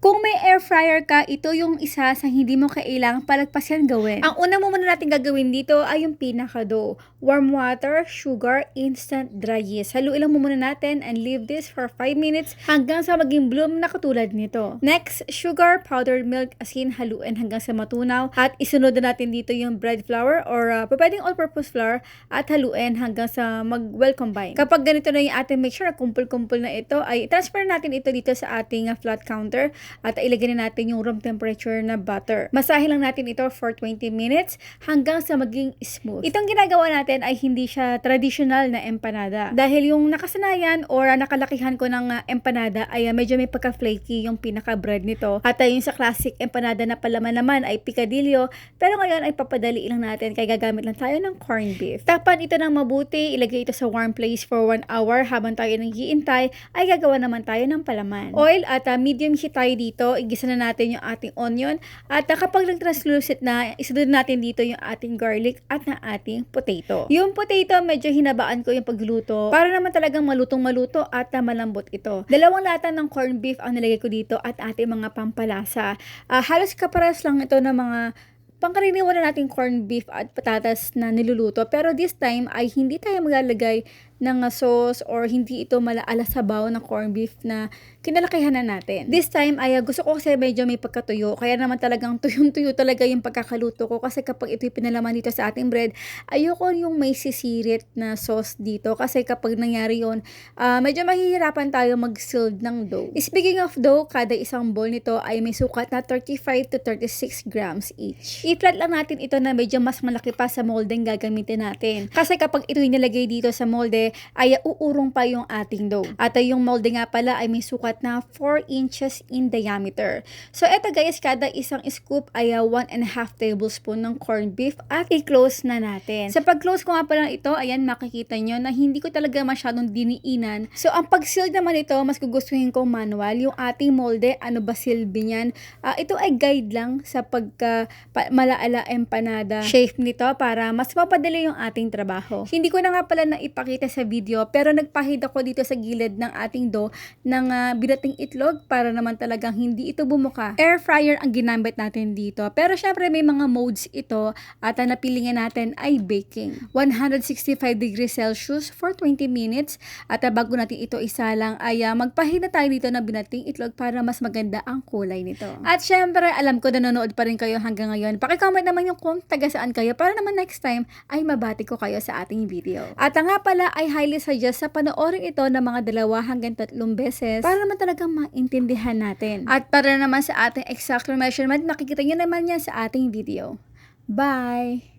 Kung may air fryer ka, ito yung isa sa hindi mo kailangang palagpasan gawin. Ang una mo muna natin gagawin dito ay yung pinaka-dough. Warm water, sugar, instant dry yeast. Haluin lang mo muna natin and leave this for 5 minutes hanggang sa maging bloom na katulad nito. Next, sugar, powdered milk, asin, haluin hanggang sa matunaw. At isunod na natin dito yung bread flour or pwedeng all-purpose flour at haluin hanggang sa mag-well combine. Kapag ganito na yung ating mixture, kumpul-kumpul na ito, ay transfer natin ito dito sa ating flat counter at ilagay na natin yung room temperature na butter. Masahin lang natin ito for 20 minutes hanggang sa maging smooth. Itong ginagawa natin ay hindi siya traditional na empanada. Dahil yung nakasanayan or nakalakihan ko ng empanada ay medyo may pagka-flaky yung pinaka-bread nito. At yung sa classic empanada na palaman naman ay picadillo. Pero ngayon ay papadali lang natin kaya gagamit lang tayo ng corned beef. Takpan ito ng mabuti, ilagay ito sa warm place for 1 hour habang tayo nag-iintay ay gagawa naman tayo ng palaman. Oil at medium heat tayo dito, igisa na natin yung ating onion at kapag nag-translucent na, isunod natin dito yung ating garlic at na ating potato. Yung potato, medyo hinabaan ko yung pagluto para naman talagang malutong-maluto at malambot ito. 2 lata ng corned beef ang nilagay ko dito at ating mga pampalasa. Halos kapares lang ito ng mga pangkaraniwan na nating corned beef at patatas na niluluto. Pero this time ay hindi tayo maglalagay ng sauce or hindi ito malaala sabaw na corned beef na kinalakihan na natin. This time ay gusto ko kasi medyo may pagkatuyo. Kaya naman talagang tuyong-tuyo talaga yung pagkakaluto ko kasi kapag ito'y pinalaman dito sa ating bread, ayoko yung may sisirit na sauce dito kasi kapag nangyari yun, medyo mahihirapan tayo mag-sealed ng dough. Speaking of dough, kada isang bowl nito ay may sukat na 35 to 36 grams each. I-flat lang natin ito na medyo mas malaki pa sa molding gagamitin natin. Kasi kapag ito'y nilagay dito sa molde, ay uurong pa yung ating dough. At yung molde nga pala ay may sukat na 4 inches in diameter. So eto guys, kada isang scoop ay 1.5 tablespoon ng corned beef at i-close na natin. Sa pag-close ko nga pala ito, ayan makikita nyo na hindi ko talaga masyadong diniinan. So ang pag-seal naman ito, mas gugustuhin ko manual. Yung ating molde, ano ba silbi niyan? Ito ay guide lang sa malaala empanada shape nito para mas mapadali yung ating trabaho. Hindi ko na nga pala na ipakita sa video pero nagpahid ako dito sa gilid ng ating dough ng binating itlog para naman talagang hindi ito bumuka. Air fryer ang ginamit natin dito. Pero syempre may mga modes ito at napili nga natin ay baking. 165 degrees Celsius for 20 minutes at bago natin ito isalang ay magpahid na tayo dito ng binating itlog para mas maganda ang kulay nito. At syempre alam ko nanonood pa rin kayo hanggang ngayon. Paki-comment naman yung kung taga saan kayo para naman next time ay mabati ko kayo sa ating video. At nga pala ay highly suggest sa panoorin ito ng mga 2 hanggang 3 beses para naman talagang maintindihan natin. At para naman sa ating exact measurement, makikita nyo naman yan sa ating video. Bye!